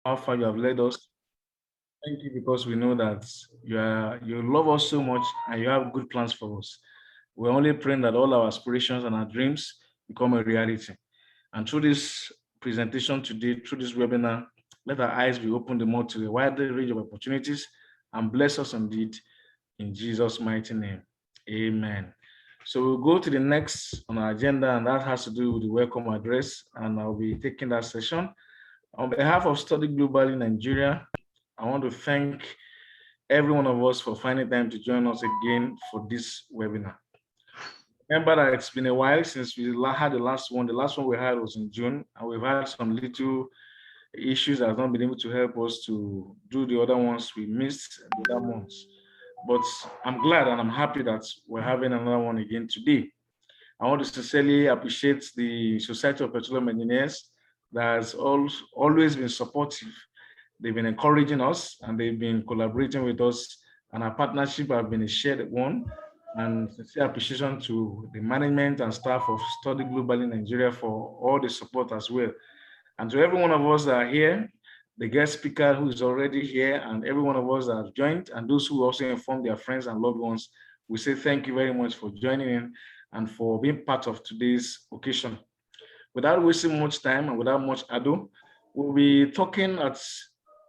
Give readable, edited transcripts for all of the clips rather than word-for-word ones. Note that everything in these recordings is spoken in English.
how far you have led us. Thank you because we know that you love us so much and you have good plans for us. We're only praying that all our aspirations and our dreams become a reality. And through this presentation today, through this webinar, let our eyes be opened more to a wider range of opportunities and bless us indeed in Jesus' mighty name. Amen. So we'll go to the next on our agenda, and that has to do with the welcome address, and I'll be taking that session. On behalf of Study Globally Nigeria, I want to thank every one of us for finding time to join us again for this webinar. Remember that it's been a while since we had the last one. The last one we had was in June, and we've had some little issues that have not been able to help us to do the other ones we missed the other months. But I'm glad and I'm happy that we're having another one again today. I want to sincerely appreciate the Society of Petroleum Engineers that has always been supportive. They've been encouraging us and they've been collaborating with us, and our partnership has been a shared one. And sincere appreciation to the management and staff of Study Globally Nigeria for all the support as well. And to every one of us that are here, the guest speaker who is already here, and every one of us that have joined, and those who also informed their friends and loved ones, we say thank you very much for joining in and for being part of today's occasion. Without wasting much time and without much ado, we'll be looking at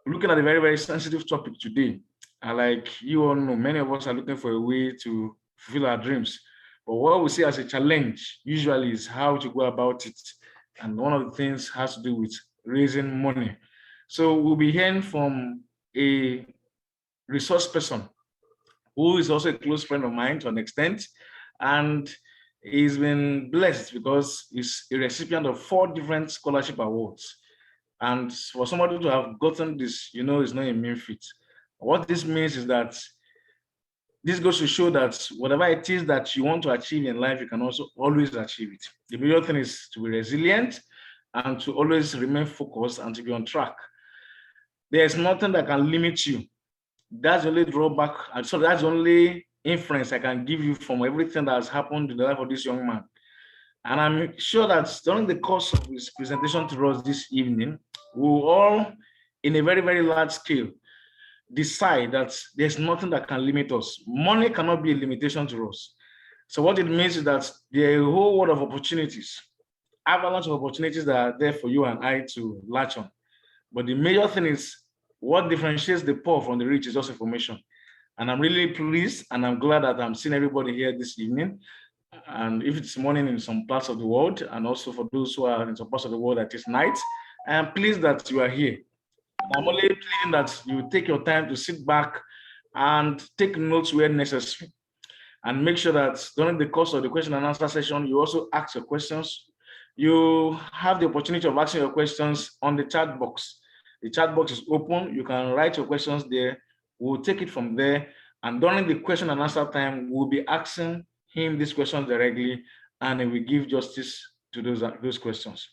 a very, very sensitive topic today. And like you all know, many of us are looking for a way to fulfill our dreams. But what we see as a challenge usually is how to go about it. And one of the things has to do with raising money. So we'll be hearing from a resource person who is also a close friend of mine to an extent. And he's been blessed because he's a recipient of 4 different scholarship awards. And for somebody to have gotten this, it's not a mean feat. What this means is that this goes to show that whatever it is that you want to achieve in life, you can also always achieve it. The major thing is to be resilient and to always remain focused and to be on track. There's nothing that can limit you. That's the only drawback. And so that's the only inference I can give you from everything that has happened in the life of this young man. And I'm sure that during the course of his presentation to us this evening, we will all, in a very, very large scale, decide that there's nothing that can limit us. Money cannot be a limitation to us. So what it means is that there are a whole world of opportunities, avalanche of opportunities that are there for you and I to latch on. But the major thing is what differentiates the poor from the rich is just information. And I'm really pleased and I'm glad that I'm seeing everybody here this evening. And if it's morning in some parts of the world, and also for those who are in some parts of the world that it's night, I am pleased that you are here. I'm only pleading that you take your time to sit back and take notes where necessary, and make sure that during the course of the question and answer session, you also ask your questions. You have the opportunity of asking your questions on the chat box. The chat box is open. You can write your questions there. We'll take it from there. And during the question and answer time, we'll be asking him these questions directly, and he will give justice to those questions.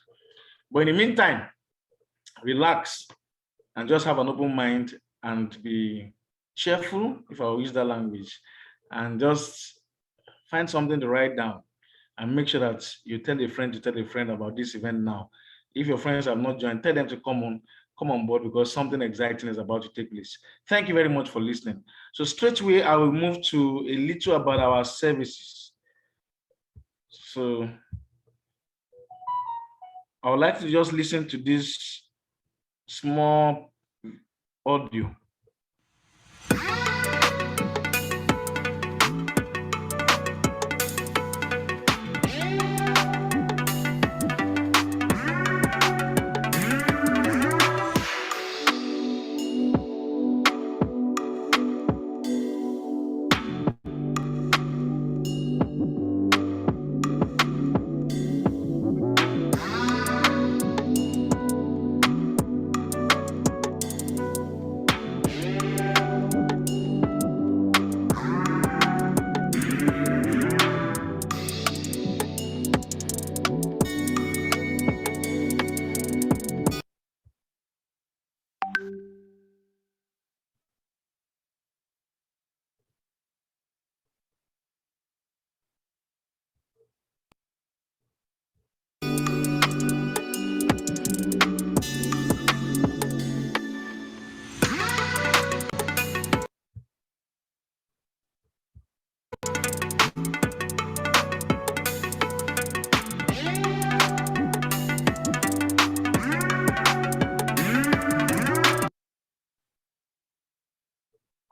But in the meantime, relax and just have an open mind and be cheerful, if I use that language, and just find something to write down and make sure that you tell a friend to tell a friend about this event now. If your friends have not joined, tell them to come on board because something exciting is about to take place. Thank you very much for listening. So straight away, I will move to a little about our services. So I would like to just listen to this small audio.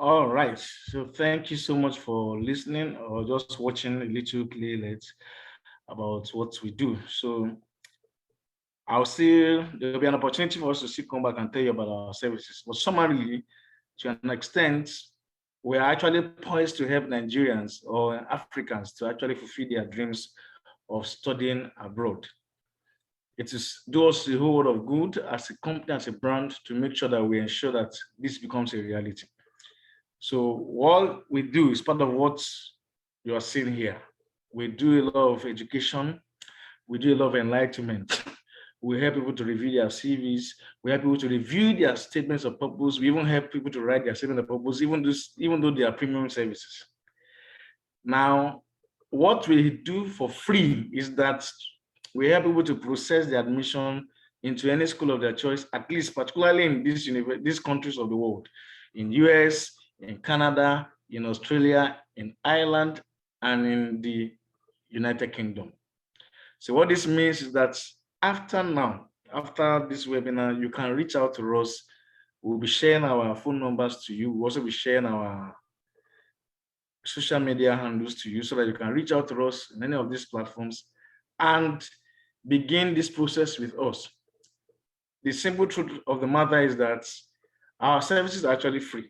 All right. So thank you so much for listening or just watching a little playlist about what we do. So I'll see there'll be an opportunity for us to still come back and tell you about our services. But summarily, to an extent, we are actually poised to help Nigerians or Africans to actually fulfill their dreams of studying abroad. It is do us a whole lot of good as a company, as a brand, to make sure that we ensure that this becomes a reality. So what we do is part of what you are seeing here. We do a lot of education, we do a lot of enlightenment. We help people to review their CVs. We help people to review their statements of purpose. We even help people to write their statement of purpose, even though they are premium services. Now, what we do for free is that we help people to process the admission into any school of their choice, at least particularly in these countries of the world, in US, in Canada, in Australia, in Ireland, and in the United Kingdom. So what this means is that after this webinar, you can reach out to us. We'll be sharing our phone numbers to you. We'll also be sharing our social media handles to you so that you can reach out to us in any of these platforms and begin this process with us. The simple truth of the matter is that our services are actually free.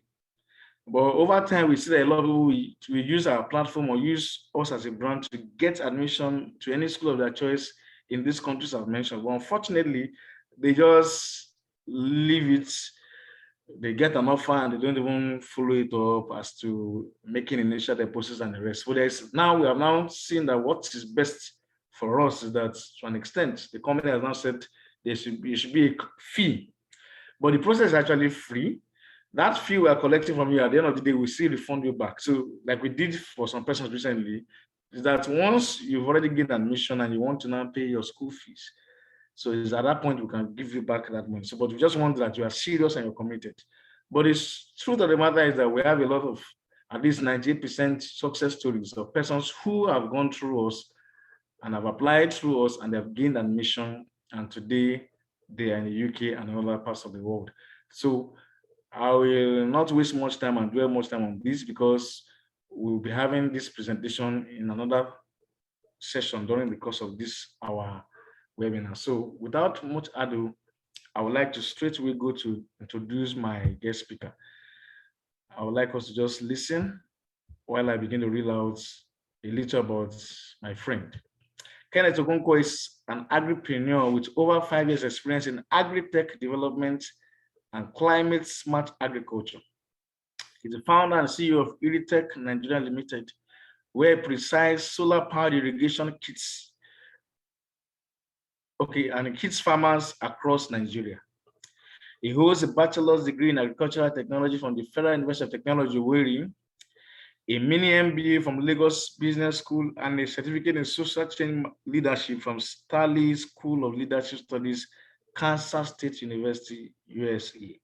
But over time, we see that a lot of people we use our platform or use us as a brand to get admission to any school of their choice in these countries I've mentioned. But unfortunately, they just leave it. They get an offer and they don't even follow it up as to making initial deposits and the rest. So we have now seen that what is best for us is that to an extent, the company has now said there should be a fee. But the process is actually free. That fee we are collecting from you at the end of the day, we still refund you back. So, like we did for some persons recently, is that once you've already gained admission and you want to now pay your school fees, so it's at that point we can give you back that money. So, but we just want that you are serious and you're committed. But the truth of the matter is that we have a lot of at least 98% success stories of persons who have gone through us and have applied through us and they have gained admission, and today they are in the UK and other parts of the world. So I will not waste much time and dwell much time on this because we'll be having this presentation in another session during the course of this our webinar. So without much ado, I would like to straight away go to introduce my guest speaker. I would like us to just listen while I begin to reel out a little about my friend. Kenneth Okonkwo is an agripreneur with over 5 years experience in agri-tech development and climate smart agriculture. He's the founder and CEO of Iritech Nigeria Limited, where precise solar powered irrigation kits farmers across Nigeria. He holds a bachelor's degree in agricultural technology from the Federal University of Technology, Owerri, a mini MBA from Lagos Business School, and a certificate in social change leadership from Starley School of Leadership Studies, Kansas State University, USA.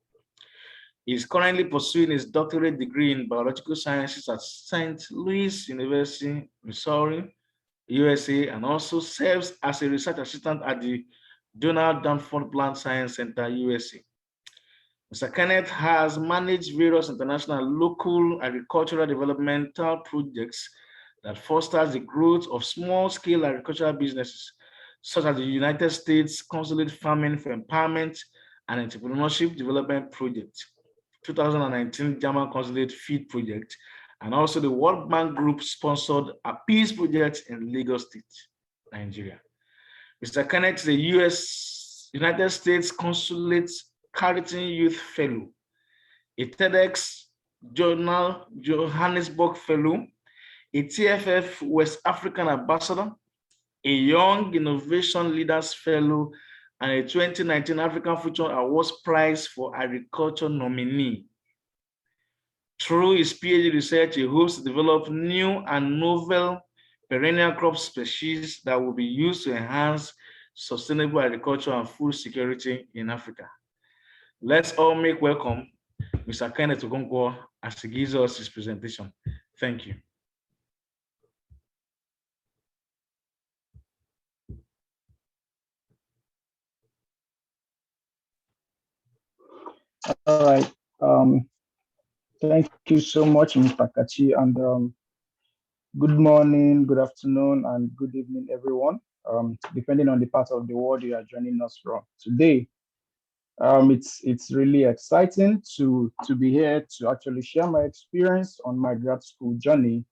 He is currently pursuing his doctorate degree in biological sciences at St. Louis University, Missouri, USA, and also serves as a research assistant at the Donald Danforth Plant Science Center, USA. Mr. Kenneth has managed various international and local agricultural developmental projects that fosters the growth of small-scale agricultural businesses, such as the United States Consulate Farming for Empowerment and Entrepreneurship Development Project, 2019 German Consulate Feed Project, and also the World Bank Group sponsored a peace project in Lagos State, Nigeria. Mr. Kenneth is a United States Consulate Carleton Youth Fellow, a TEDx Journal Johannesburg Fellow, a TFF West African Ambassador, a Young Innovation Leaders Fellow, and a 2019 African Future Awards Prize for Agriculture nominee. Through his PhD research, he hopes to develop new and novel perennial crop species that will be used to enhance sustainable agriculture and food security in Africa. Let's all make welcome Mr. Kenneth Okonkwo as he gives us his presentation. Thank you. All right. Thank you so much, Mr. Kachi, and good morning, good afternoon, and good evening, everyone. Depending on the part of the world you are joining us from today, it's really exciting to be here to actually share my experience on my grad school journey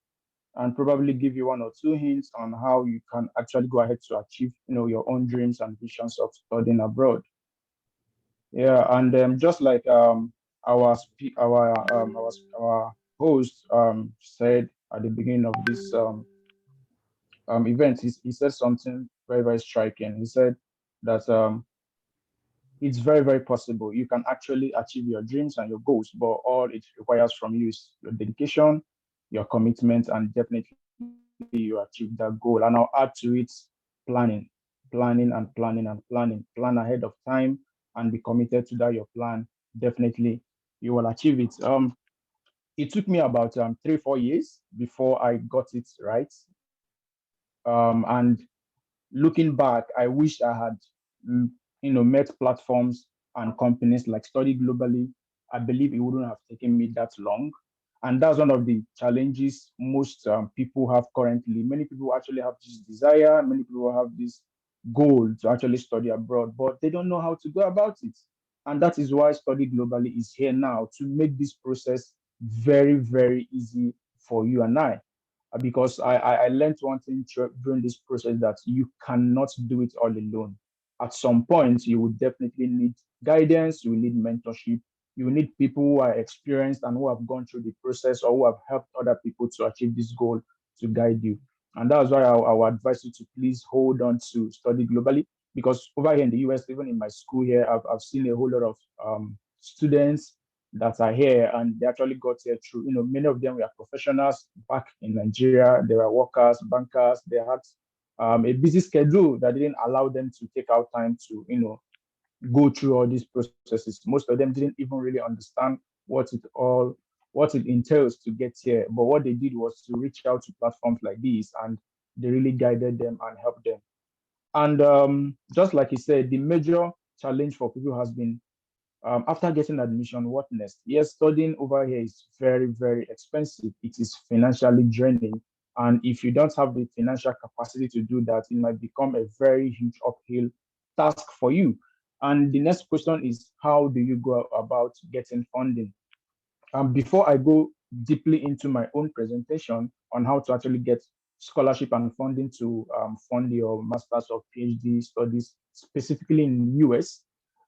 and probably give you one or two hints on how you can actually go ahead to achieve, your own dreams and visions of studying abroad. Yeah, and just like our host said at the beginning of this event, he said something very, very striking. He said that it's very, very possible you can actually achieve your dreams and your goals, but all it requires from you is your dedication, your commitment, and definitely you achieve that goal. And I'll add to it planning, planning. Plan ahead of time and be committed to that your plan. Definitely you will achieve it. It took me about 3 4 years before I got it right. And looking back, I wish I had, mm, met platforms and companies like Study Globally. I believe it wouldn't have taken me that long. And that's one of the challenges most people have currently. Many people actually have this desire, many people have this goal to actually study abroad, but they don't know how to go about it. And that is why Study Globally is here now to make this process very, very easy for you and I because I learned one thing during this process that you cannot do it all alone. At some point, you will definitely need guidance, you will need mentorship, you will need people who are experienced and who have gone through the process or who have helped other people to achieve this goal to guide you. And that's why I would advise you to please hold on to Study Globally because over here in the US, even in my school here, I've seen a whole lot of students that are here and they actually got here through, many of them were professionals back in Nigeria. They were workers, bankers. They had a busy schedule that didn't allow them to take out time to, go through all these processes. Most of them didn't even really understand what it all, what it entails to get here. But what they did was to reach out to platforms like these and they really guided them and helped them. And just like he said, the major challenge for people has been after getting admission, what next? Yes, studying over here is very, very expensive. It is financially draining. And if you don't have the financial capacity to do that, it might become a very huge uphill task for you. And the next question is how do you go about getting funding? Before I go deeply into my own presentation on how to actually get scholarship and funding to fund your master's or PhD studies, specifically in US,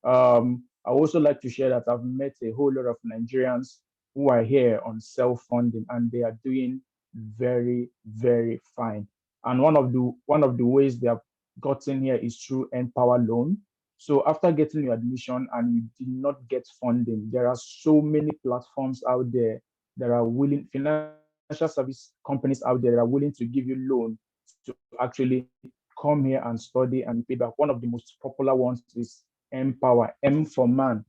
I also like to share that I've met a whole lot of Nigerians who are here on self-funding and they are doing very, very fine. And one of the ways they have gotten here is through Empower Loan. So after getting your admission and you did not get funding, there are so many platforms out there that are willing, financial service companies out there that are willing to give you loan to actually come here and study and pay back. One of the most popular ones is Empower, M for man,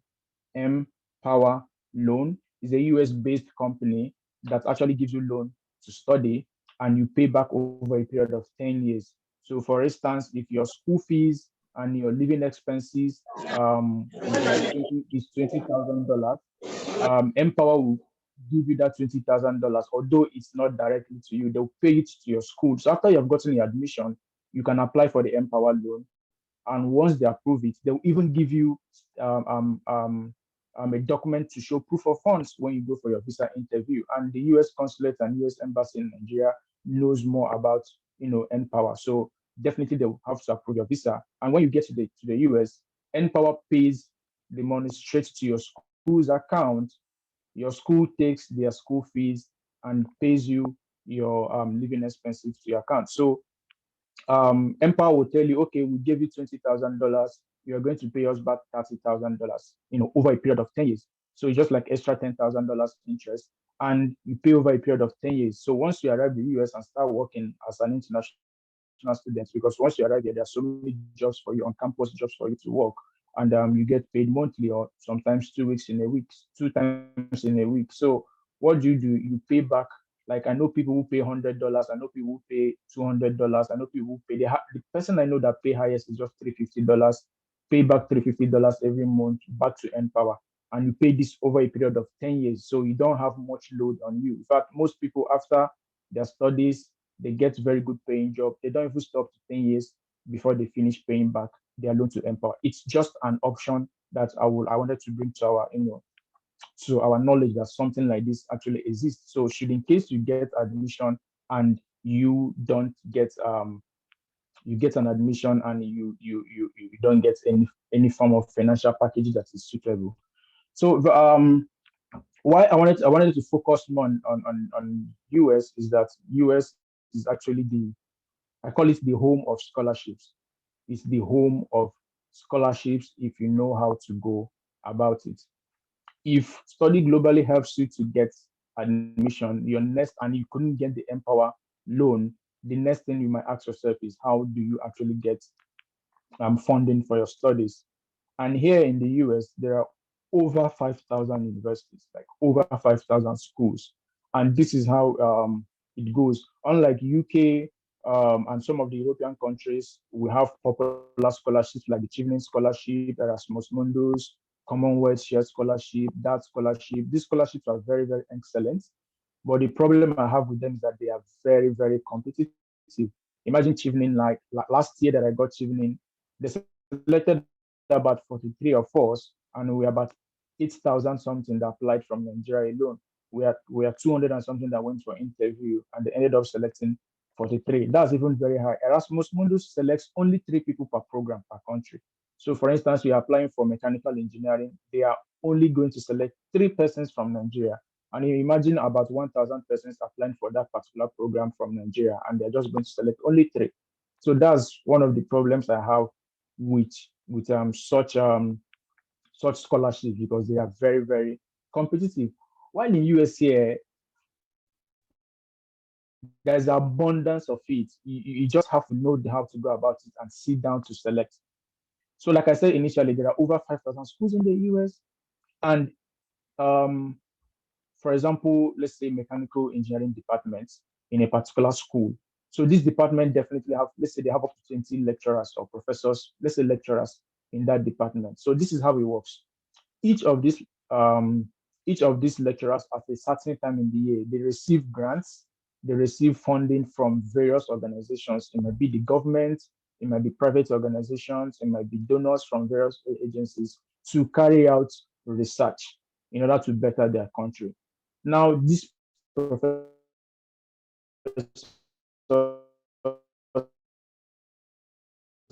Empower Loan is a US-based company that actually gives you loan to study and you pay back over a period of 10 years. So for instance, if your school fees and your living expenses is like 20,000 dollars, Empower will give you that $20,000, although it's not directly to you, they'll pay it to your school. So after you have gotten your admission, you can apply for the Empower loan. And once they approve it, they'll even give you um, um, um, a document to show proof of funds when you go for your visa interview. And the US consulate and US embassy in Nigeria knows more about Empower. So definitely they will have to approve your visa. And when you get to the US, Empower pays the money straight to your school's account. Your school takes their school fees and pays you your living expenses to your account. So Empower will tell you, okay, we gave you $20,000. You're going to pay us back $30,000, over a period of 10 years. So it's just like extra $10,000 interest, and you pay over a period of 10 years. So once you arrive in the US and start working as an international student, because once you arrive here, there are so many jobs for you, on campus jobs for you to work, and you get paid monthly or sometimes 2 weeks in a week, 2 times in a week. So what do? You pay back. Like I know people who pay $100. I know people who pay $200. I know people who pay the person I know that pay highest is just $350. Pay back $350 every month back to Empower, and you pay this over a period of 10 years. So you don't have much load on you. In fact, most people after their studies, they get very good paying job. They don't even stop to 10 years before they finish paying back their loan to Empower. It's just an option that I wanted to bring to our, to our knowledge that something like this actually exists. So should in case you get admission and you don't get you get an admission and you don't get any form of financial package that is suitable. So why I wanted to focus more on US is that US is actually I call it the home of scholarships. It's the home of scholarships if you know how to go about it. If study globally helps you to get admission, your next and you couldn't get the Empower loan, the next thing you might ask yourself is how do you actually get funding for your studies? And here in the US, there are over 5,000 universities, like over 5,000 schools. And this is how it goes. Unlike UK and some of the European countries, we have popular scholarships like the Achievement Scholarship, Erasmus Mundus, Commonwealth Share Scholarship, that scholarship. These scholarships are very, very excellent. But the problem I have with them is that they are very, very competitive. Imagine Chevening, like last year that I got Chevening, they selected about 43 of us, and we are about 8,000 something that applied from Nigeria alone. We are 200 and something that went for interview, and they ended up selecting 43. That's even very high. Erasmus Mundus selects only 3 people per program per country. So, for instance, we are applying for mechanical engineering. They are only going to select 3 persons from Nigeria. And you imagine about 1,000 persons applying for that particular program from Nigeria, and they're just going to select only 3. So that's one of the problems I have with such scholarships because they are very, very competitive. While in USA, there's abundance of it. You just have to know how to go about it and sit down to select. So, like I said initially, there are over 5,000 schools in the US, and um, for example, let's say mechanical engineering departments in a particular school. So this department definitely have, let's say they have up to 20 lecturers or professors, let's say lecturers in that department. So this is how it works. Each of these um, each of these lecturers at a certain time in the year, they receive grants, they receive funding from various organizations. It might be the government, it might be private organizations, it might be donors from various agencies to carry out research in order to better their country. Now, these professors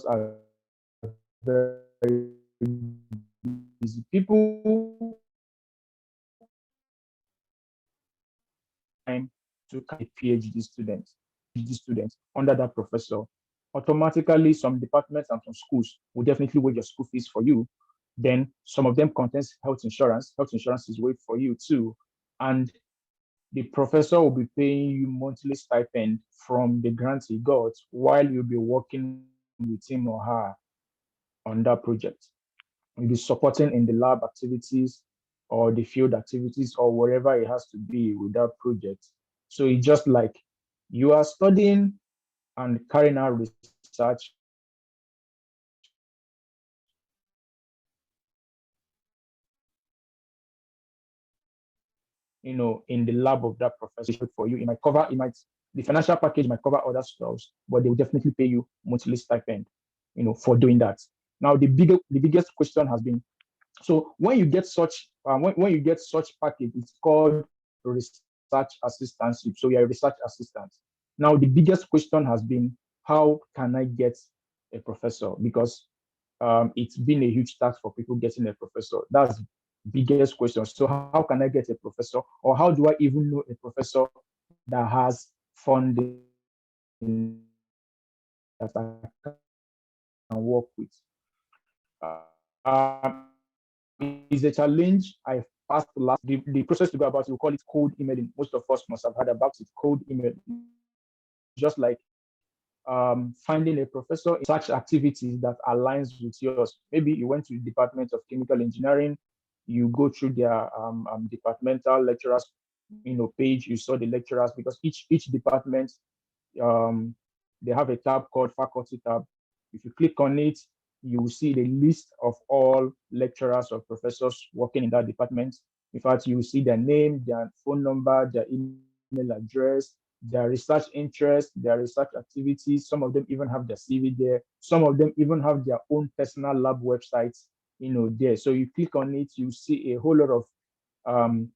are very busy. People time to carry PhD students under that professor. Automatically, some departments and some schools will definitely waive your school fees for you. Then some of them contains health insurance. Health insurance is waived for you too. And the professor will be paying you monthly stipend from the grant he got while you'll be working with him or her on that project. You'll be supporting in the lab activities or the field activities or wherever it has to be with that project. So it's just like you are studying and carrying out research in the lab of that professor for you. The financial package might cover other stuff, but they will definitely pay you monthly stipend, for doing that. Now, the biggest question has been, so when you get such package, it's called research assistantship. So you're a research assistant. Now, the biggest question has been, how can I get a professor? Because it's been a huge task for people getting a professor. That's biggest question. So how can I get a professor, or how do I even know a professor that has funding that I can work with? Is a challenge I passed the process to go about it. We call it cold emailing. Most of us must have heard about it. Cold email, just like finding a professor in such activities that aligns with yours. Maybe you went to the Department of Chemical Engineering, you go through their departmental lecturers, page. You saw the lecturers because each department um, they have a tab called faculty tab. If you click on it, you will see the list of all lecturers or professors working in that department. In fact, you will see their name, their phone number, their email address, their research interests, their research activities. Some of them even have their CV there. Some of them even have their own personal lab websites, there. So you click on it, you see a whole lot of um,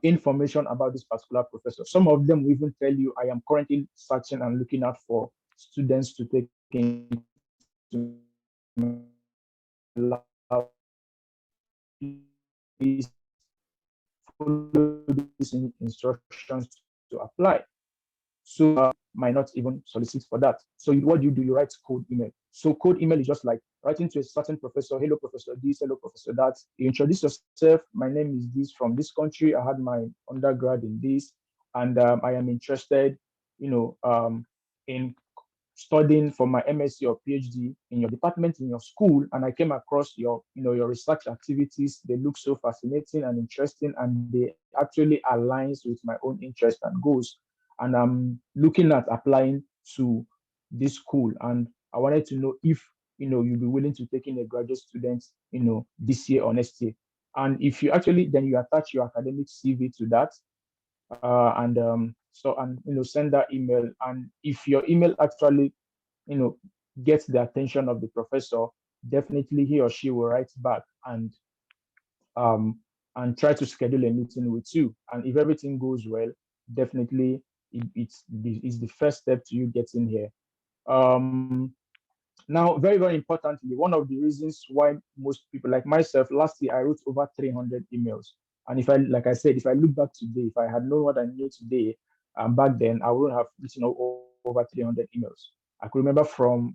information about this particular professor. Some of them will even tell you, I am currently searching and looking out for students to take into my lab. Please follow these instructions to apply. So might not even solicit for that. So what do? You write code email. So code email is just like writing to a certain professor, hello professor this, hello professor that. You introduce yourself. My name is this from this country. I had my undergrad in this, and I am interested, in studying for my MSc or PhD in your department, in your school, and I came across your research activities. They look so fascinating and interesting, and they actually aligns with my own interests and goals. And I'm looking at applying to this school, and I wanted to know if you'd be willing to take in a graduate student, this year or next year. And if you actually then you attach your academic CV to that, and send that email. And if your email actually you know gets the attention of the professor, definitely he or she will write back um and try to schedule a meeting with you. And if everything goes well, definitely it's the first step to you getting here. um Now, very, very importantly, one of the reasons why most people, like myself, last year I wrote over 300 emails. And if I, like I said, if I look back today, if I had known what I knew today, back then, I wouldn't have written over 300 emails. I could remember from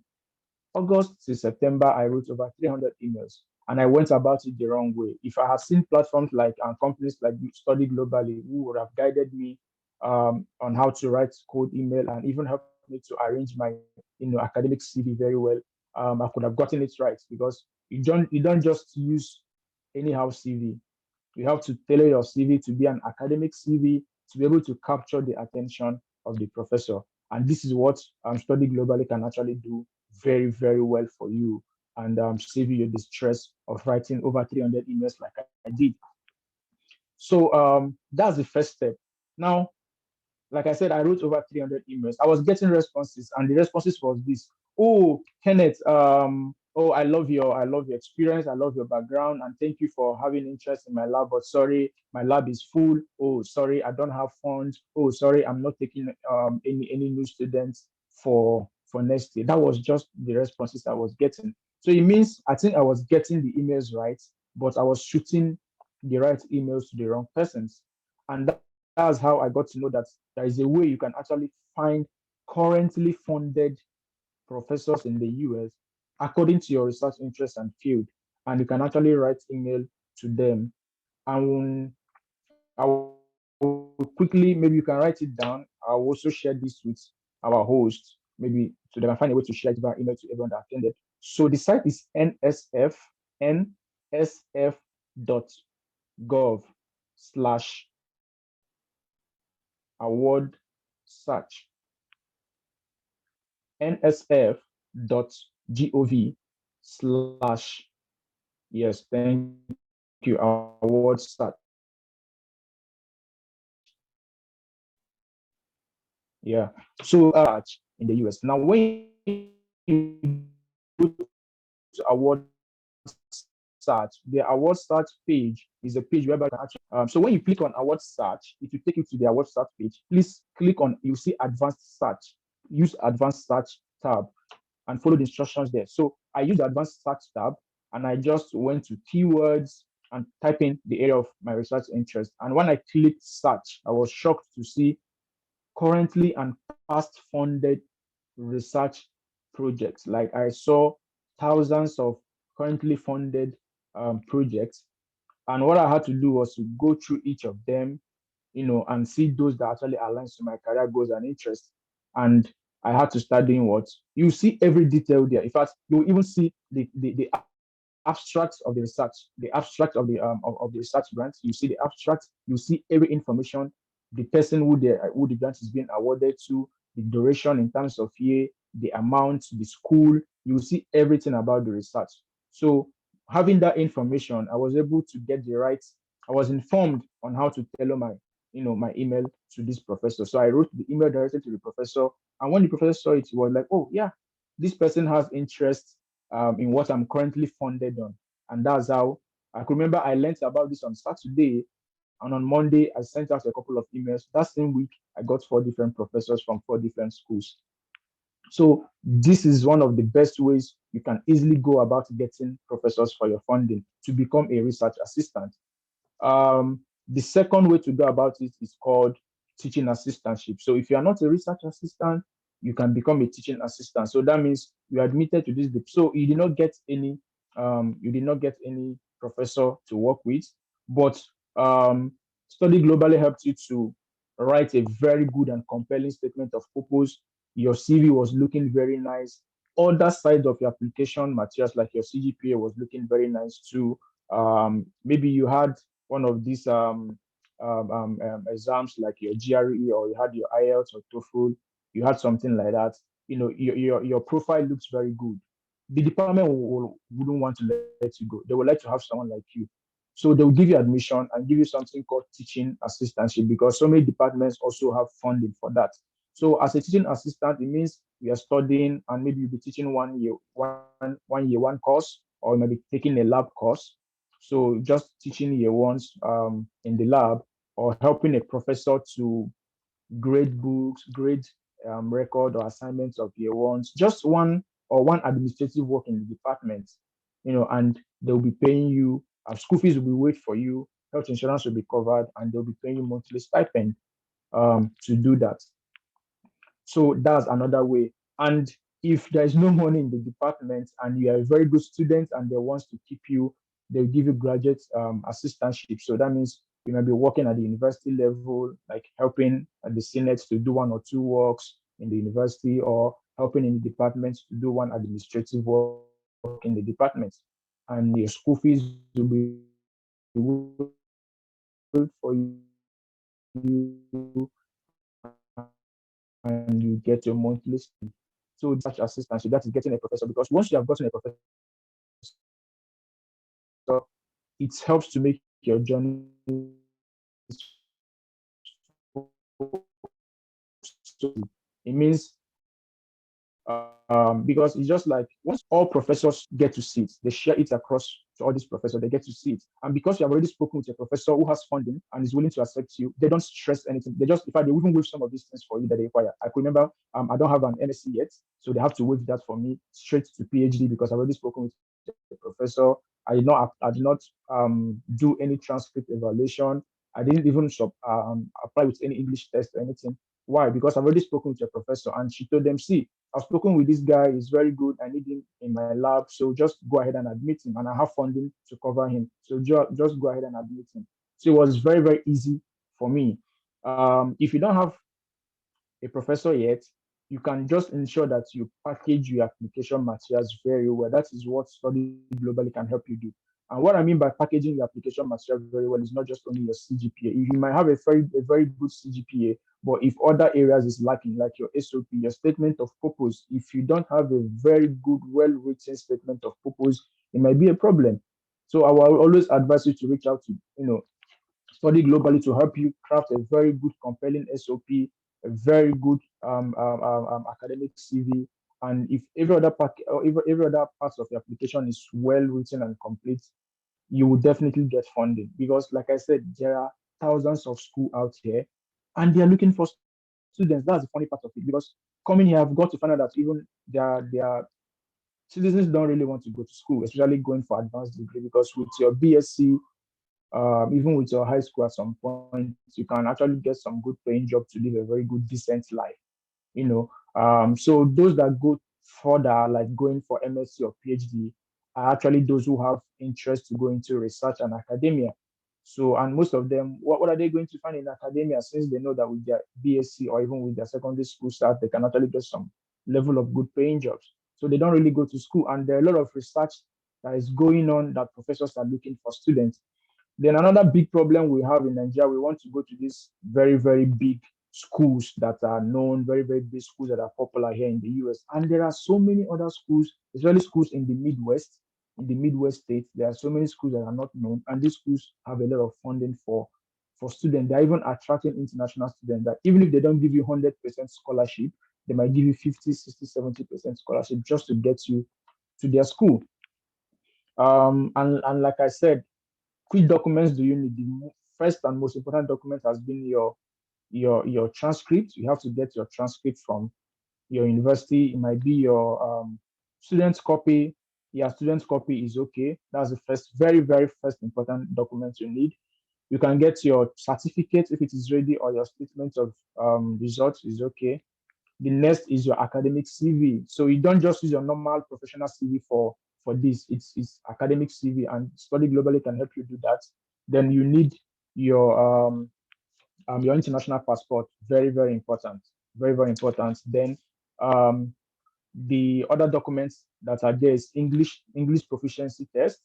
August to September, I wrote over 300 emails. And I went about it the wrong way. If I had seen platforms like companies like Study Globally who would have guided me on how to write code email and even helped me to arrange my academic CV very well, I could have gotten it right, because you don't just use anyhow CV. You have to tailor your CV to be an academic CV to be able to capture the attention of the professor. And this is what Study Globally can actually do very, very well for you, and save you the stress of writing over 300 emails like I did. So that's the first step. Now, like I said, I wrote over 300 emails. I was getting responses, and the responses was this: "Oh, Kenneth, oh, I love your experience. I love your background, and thank you for having interest in my lab. But sorry, my lab is full. Oh, sorry, I don't have funds. Oh, sorry, I'm not taking any new students for next year." That was just the responses I was getting. So it means I think I was getting the emails right, but I was shooting the right emails to the wrong persons. And that's how I got to know that there is a way you can actually find currently funded professors in the US according to your research interest and field. And you can actually write email to them. And I will quickly, maybe you can write it down. I'll also share this with our host, maybe so they can find a way to share it via email to everyone that attended. So the site is nsf.gov/award search. nsf.gov/, yes, thank you, award search. Yeah. So in the US. Now, when you go to award search, the award search page is a page whereby you can actually. So when you click on award search, it will take you to the award search page. Please click on. You see advanced search. Use advanced search tab and follow the instructions there. So I use the advanced search tab, and I just went to keywords and type in the area of my research interest. And when I clicked search, I was shocked to see currently and past funded research projects. Like I saw thousands of currently funded projects. And what I had to do was to go through each of them, and see those that actually aligns to my career goals and interests. And I had to start doing what? You see every detail there. In fact, you even see the abstracts of the research, the abstract of the research grant. You see the abstract, you see every information, the person who the grant is being awarded to, the duration in terms of year, the amount, the school, you will see everything about the research. So having that information, I was able to get the right, I was informed on how to tailor my, my email to this professor. So I wrote the email directly to the professor. And when the professor saw it, he was like, oh yeah, this person has interest in what I'm currently funded on. And that's how I could remember I learned about this on Saturday. And on Monday, I sent out a couple of emails. That same week, I got 4 different professors from 4 different schools. So this is one of the best ways you can easily go about getting professors for your funding to become a research assistant. The second way to go about it is called teaching assistantship. So if you are not a research assistant, you can become a teaching assistant. So that means you are admitted to this. So you did not get any professor to work with, but um, Study Globally helped you to write a very good and compelling statement of purpose. Your CV was looking very nice. Other sides of your application materials, like your CGPA, was looking very nice too. Maybe you had one of these exams like your GRE, or you had your IELTS or TOEFL, you had something like that. Your profile looks very good. The department wouldn't want to let you go. They would like to have someone like you. So they will give you admission and give you something called teaching assistantship, because so many departments also have funding for that. So as a teaching assistant, it means you are studying and maybe you'll be teaching 1 year, one year, one course, or you might be taking a lab course. So just teaching year ones in the lab, or helping a professor to grade books, grade record or assignments of year ones, just one administrative work in the department, and they'll be paying you, school fees will be waived for you, health insurance will be covered, and they'll be paying you monthly stipend to do that. So that's another way. And if there's no money in the department and you are a very good student and they want to keep you, they'll give you graduate assistantship. So that means you might be working at the university level, like helping at the Senate to do 1 or 2 works in the university, or helping in the department to do one administrative work in the department. And your school fees will be waived for you, and you get your monthly stipend. So that's another way. And the third way to go about it is such assistance. So that is getting a professor, because once you have gotten a professor, it helps to make your journey so it means because it's just like once all professors get to see it, they share it across to all these professors, they get to see it. And because you have already spoken with a professor who has funding and is willing to accept you, they don't stress anything. They just, in fact, they even waive some of these things for you that they require. I could remember, I don't have an MSc yet, so they have to waive that for me straight to PhD, because I've already spoken with the professor. I did not do any transcript evaluation. I didn't even apply with any English test or anything. Why? Because I've already spoken with a professor, and she told them, see, I've spoken with this guy, he's very good, I need him in my lab, so just go ahead and admit him, and I have funding to cover him. So just go ahead and admit him. So it was very, very easy for me. If you don't have a professor yet, you can just ensure that you package your application materials very well. That is what Study Globally can help you do. And what I mean by packaging your application materials very well is not just only your CGPA. You might have a very good CGPA, but if other areas is lacking, like your SOP, your statement of purpose, if you don't have a very good, well-written statement of purpose, it might be a problem. So I will always advise you to reach out to, Study Globally to help you craft a very good, compelling SOP, a very good academic CV. And if every other part or every other parts of your application is well written and complete, you will definitely get funding, because, like I said, there are thousands of schools out here, and they are looking for students. That's the funny part of it, because coming here, I've got to find out that even their citizens don't really want to go to school, especially going for advanced degree, because with your BSc, even with your high school, at some point, you can actually get some good paying job to live a very good, decent life. So those that go further, like going for MSc or PhD, are actually those who have interest to go into research and academia. So, and most of them, what are they going to find in academia, since they know that with their BSc or even with their secondary school start, they can actually get some level of good paying jobs. So they don't really go to school. And there are a lot of research that is going on that professors are looking for students. Then another big problem we have in Nigeria, we want to go to this very, very big schools that are known, very, very big schools that are popular here in the US. And there are so many other schools, especially schools in the Midwest, in the Midwest states. There are so many schools that are not known, and these schools have a lot of funding for students. They're even attracting international students that even if they don't give you 100% scholarship, they might give you 50, 60, 70% scholarship just to get you to their school. And like I said, which documents do you need? The first and most important document has been your transcript. You have to get your transcript from your university. It might be your student's copy. Yeah, student's copy is okay. That's the first, very, very first important document you need. You can get your certificate if it is ready, or your statement of results is okay. The next is your academic CV. So you don't just use your normal professional CV for this. It's academic CV, and Study Globally can help you do that. Then you need your international passport. Very, very important. Very, very important. Then um, the other documents that are there is English proficiency test.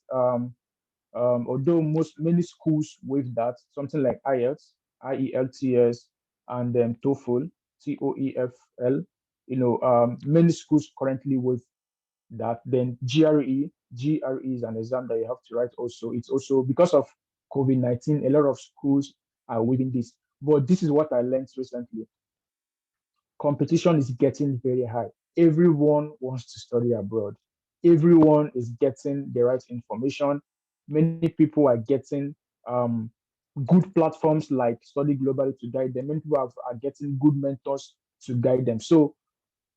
Although many schools with that, something like IELTS, IELTS, and TOEFL, TOEFL. Many schools currently with that. Then GRE is an exam that you have to write also. It's also because of COVID-19, a lot of schools are within this. But this is what I learned recently. Competition is getting very high. Everyone wants to study abroad. Everyone is getting the right information. Many people are getting um, good platforms like Study Globally to guide them. Many people are getting good mentors to guide them. So,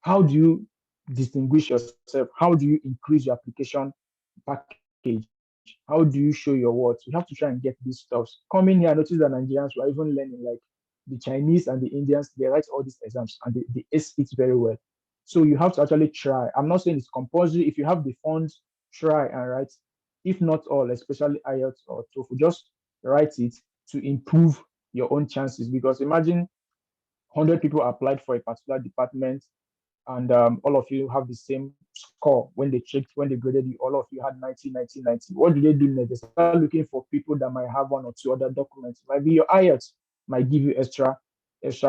how do you distinguish yourself? How do you increase your application package? How do you show your worth? You have to try and get these stuffs. Coming here, I notice that Nigerians were even learning, like the Chinese and the Indians, they write all these exams and they ace it very well. So you have to actually try. I'm not saying it's compulsory. If you have the funds, try and write. If not all, especially IELTS or TOEFL, just write it to improve your own chances. Because imagine 100 people applied for a particular department, and all of you have the same score. When they graded you, all of you had 90, 90, 90. What do they do next? They start looking for people that might have one or two other documents. Might be your IELTS, might give you extra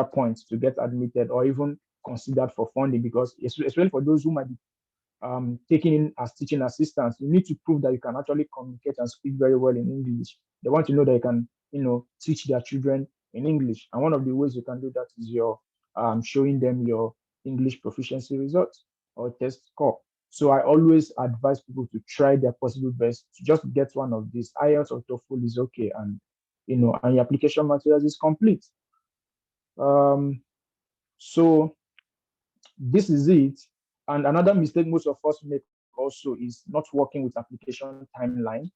points to get admitted or even considered for funding, because especially for those who might be taken in as teaching assistants, you need to prove that you can actually communicate and speak very well in English. They want to know that you can, teach their children in English. And one of the ways you can do that is your showing them your English proficiency results or test score. So I always advise people to try their possible best to just get one of these. IELTS or TOEFL is okay, and and your application materials is complete. Um, so this is it. And another mistake most of us make also is not working with application timeline.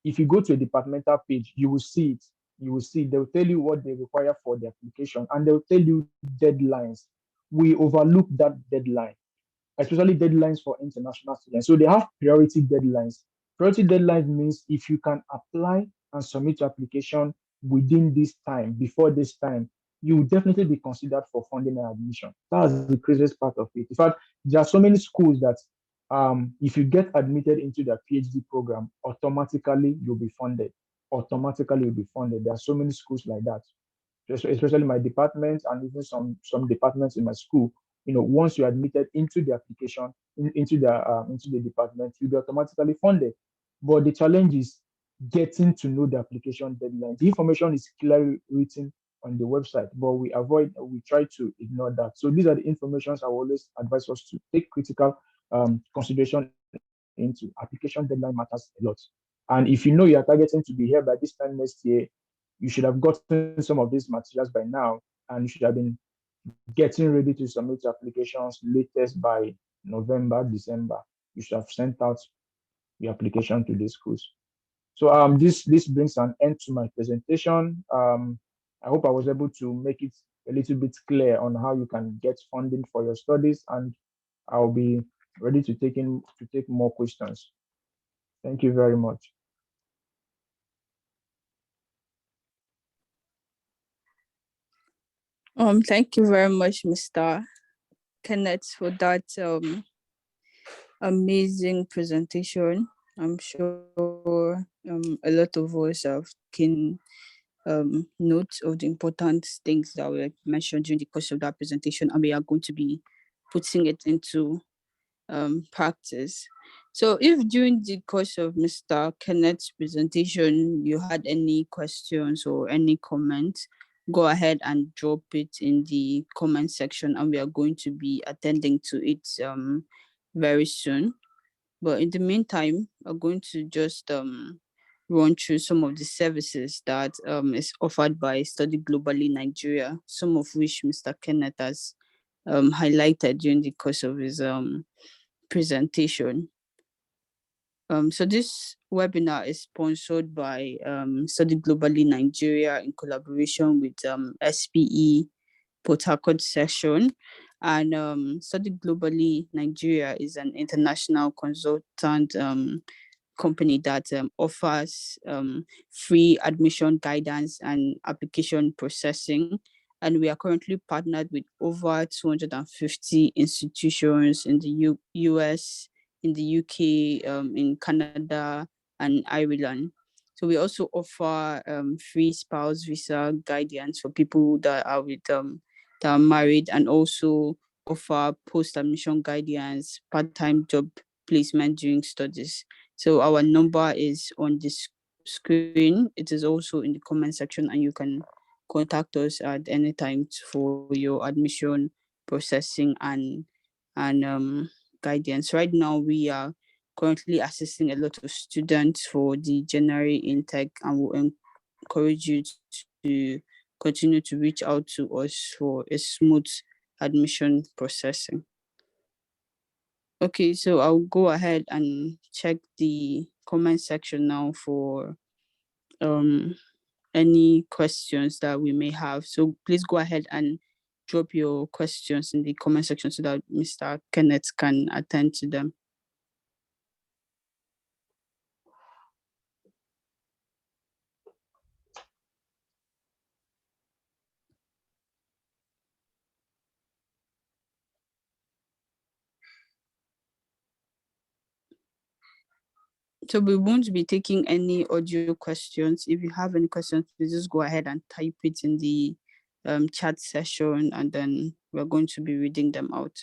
If you go to a departmental page, you will see it. You will see they'll tell you what they require for the application, and they'll tell you deadlines. We overlook that deadline, especially deadlines for international students. So they have priority deadlines. Priority deadlines means if you can apply and submit your application within this time, before this time, you will definitely be considered for funding and admission. That's the craziest part of it. In fact, there are so many schools that if you get admitted into their PhD program, automatically you'll be funded. Automatically you'll be funded. There are so many schools like that, especially my department and even some departments in my school. Once you're admitted into the application, into the department, you'll be automatically funded. But the challenge is getting to know the application deadline. The information is clearly written on the website, but we try to ignore that. So these are the informations I always advise us to take critical consideration into. Application deadline matters a lot. And if you know you're targeting to be here by this time next year, you should have gotten some of these materials by now, and you should have been getting ready to submit your applications latest by November, December. You should have sent out your application to these schools. So this brings an end to my presentation. I hope I was able to make it a little bit clear on how you can get funding for your studies, and I'll be ready to take more questions. Thank you very much. Thank you very much, Mr. Kenneth, for that amazing presentation. I'm sure a lot of us have taken notes of the important things that were mentioned during the course of that presentation, and we are going to be putting it into practice. So if during the course of Mr. Kenneth's presentation you had any questions or any comments, go ahead and drop it in the comment section, and we are going to be attending to it very soon. But in the meantime, I'm going to just run through some of the services that is offered by Study Globally Nigeria, some of which Mr. Kenneth has highlighted during the course of his presentation. So this webinar is sponsored by Study Globally Nigeria in collaboration with SPE Port Harcourt Section. And Study Globally Nigeria is an international consultant company that offers free admission guidance and application processing. And we are currently partnered with over 250 institutions in the US, in the UK, in Canada, and Ireland. So we also offer free spouse visa guidance for people that are with that are married, and also offer post-admission guidance, part-time job placement during studies. So our number is on the screen. It is also in the comment section, and you can contact us at any time for your admission processing and guidance. Right now, we are currently assisting a lot of students for the January intake, and will encourage you to continue to reach out to us for a smooth admission processing. Okay, so I'll go ahead and check the comment section now for any questions that we may have. So please go ahead and drop your questions in the comment section so that Mr. Kenneth can attend to them. So we won't be taking any audio questions. If you have any questions, please just go ahead and type it in the chat session, and then we're going to be reading them out.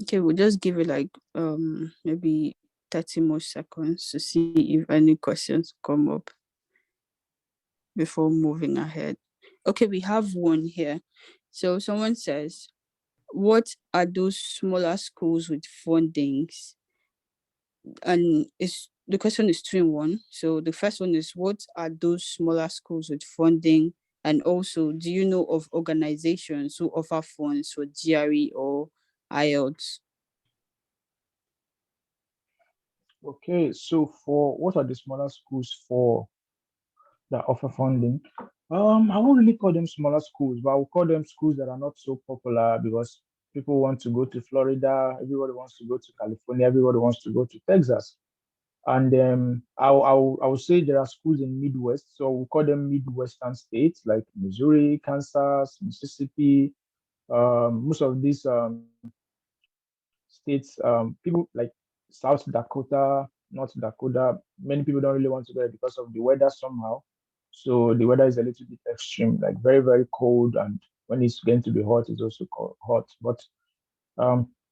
Okay, we'll just give it like maybe 30 more seconds to see if any questions come up before moving ahead. Okay, we have one here. So someone says, what are those smaller schools with fundings? And the question is 2 in 1. So the first one is, what are those smaller schools with funding? And also, do you know of organizations who offer funds for GRE or IELTS? Okay, so for what are the smaller schools for that offer funding? I won't really call them smaller schools, but I will call them schools that are not so popular because people want to go to Florida, everybody wants to go to California, everybody wants to go to Texas. And I will say there are schools in Midwest, so we'll call them Midwestern states like Missouri, Kansas, Mississippi. Most of these states, people like South Dakota, North Dakota, many people don't really want to go there because of the weather somehow. So the weather is a little bit extreme, like very, very cold. And when it's going to be hot, it's also hot. But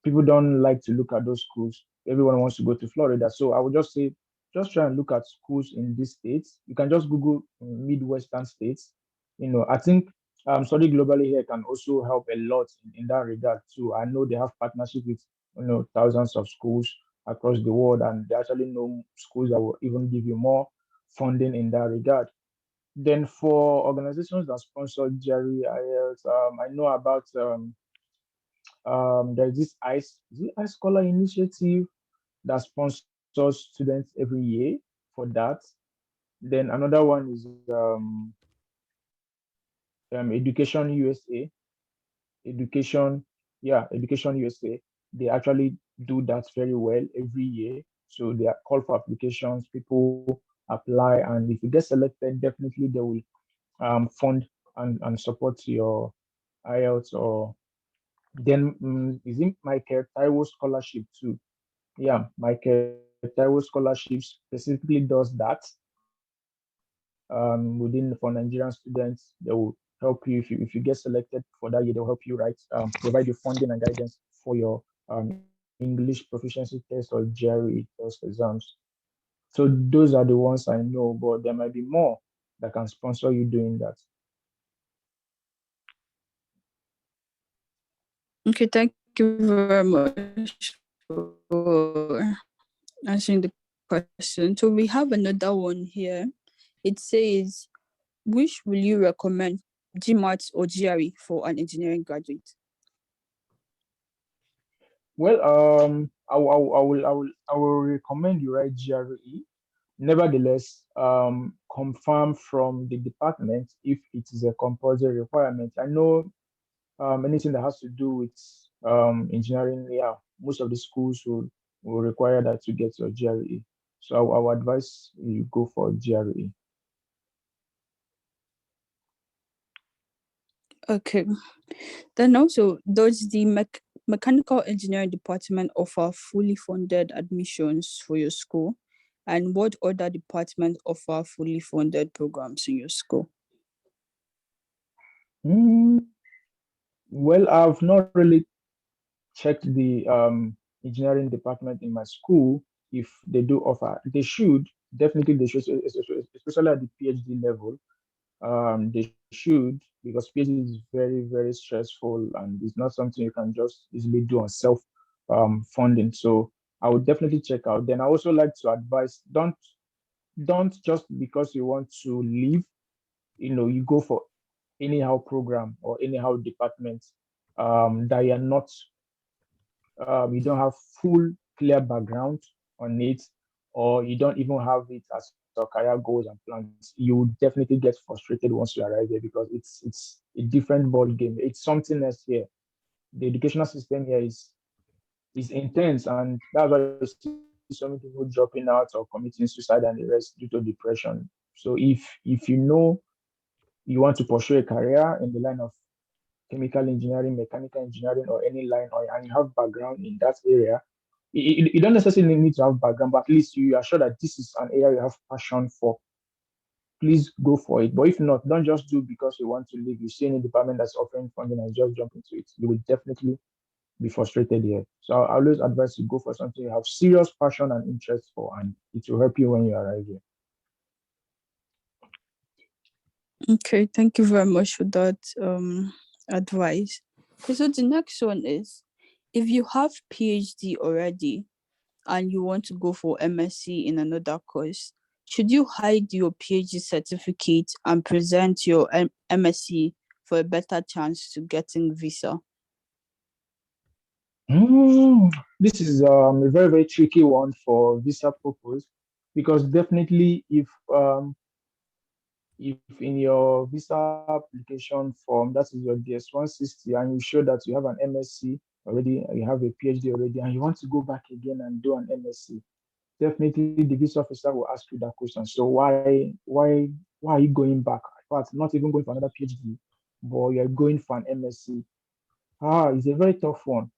people don't like to look at those schools. Everyone wants to go to Florida. So I would just say, just try and look at schools in these states. You can just Google Midwestern states. I think Study Globally here can also help a lot in that regard too. I know they have partnership with thousands of schools across the world, and they actually know schools that will even give you more funding in that regard. Then for organizations that sponsor Jerry IELTS, I know about there's this ICE Scholar Initiative that sponsors students every year for that. Then another one is Education USA. Education, yeah, Education USA. They actually do that very well every year. So they are call for applications, people apply, and if you get selected, definitely they will fund and support your IELTS. Or then is it Michael Taiwo scholarship too? Yeah, Michael Taiwo scholarship specifically does that. Within for Nigerian students, they will help you if you get selected for that year. They'll help you write, provide you funding and guidance for your English proficiency test or GRE test exams. So those are the ones I know, but there might be more that can sponsor you doing that. Okay, thank you very much for answering the question. So we have another one here. It says, which will you recommend, GMAT or GRE for an engineering graduate? Well, I will recommend you write GRE. Nevertheless, confirm from the department if it is a compulsory requirement. I know anything that has to do with engineering, yeah, most of the schools will require that to get your GRE. So I would advise you go for GRE. Okay. Then also, does the mechanical engineering department offer fully funded admissions for your school? And what other departments offer fully funded programs in your school? Mm, well, I've not really checked the engineering department in my school. If they do offer, they should definitely they should, especially at the PhD level. They should, because PhD is very stressful and it's not something you can just easily do on self funding. So I would definitely check out. Then I also like to advise, don't just because you want to leave, you go for anyhow program or anyhow department that you're not you don't have full clear background on it, or you don't even have it as your career goals and plans. You will definitely get frustrated once you arrive there, because it's a different ball game. It's something else here. The educational system here is intense, and that's why you see so many people dropping out or committing suicide and the rest due to depression. So if you know you want to pursue a career in the line of chemical engineering, mechanical engineering, or any line, or and you have background in that area, you don't necessarily need to have background, but at least you are sure that this is an area you have passion for. Please go for it. But if not, don't just do because you want to leave. You see any department that's offering funding and just jump into it. You will definitely be frustrated here. So I always advise you go for something you have serious passion and interest for, and it will help you when you arrive here. Okay, thank you very much for that advice. Okay, so the next one is, if you have PhD already and you want to go for MSc in another course, should you hide your PhD certificate and present your MSc for a better chance to getting visa? This is a very tricky one for visa purpose, because definitely if in your visa application form, that is your DS-160, and you show that you have an MSc already, you have a PhD already, and you want to go back again and do an MSc, definitely the visa officer will ask you that question. So why are you going back? In fact, not even going for another PhD, but you're going for an MSc. It's a very tough one.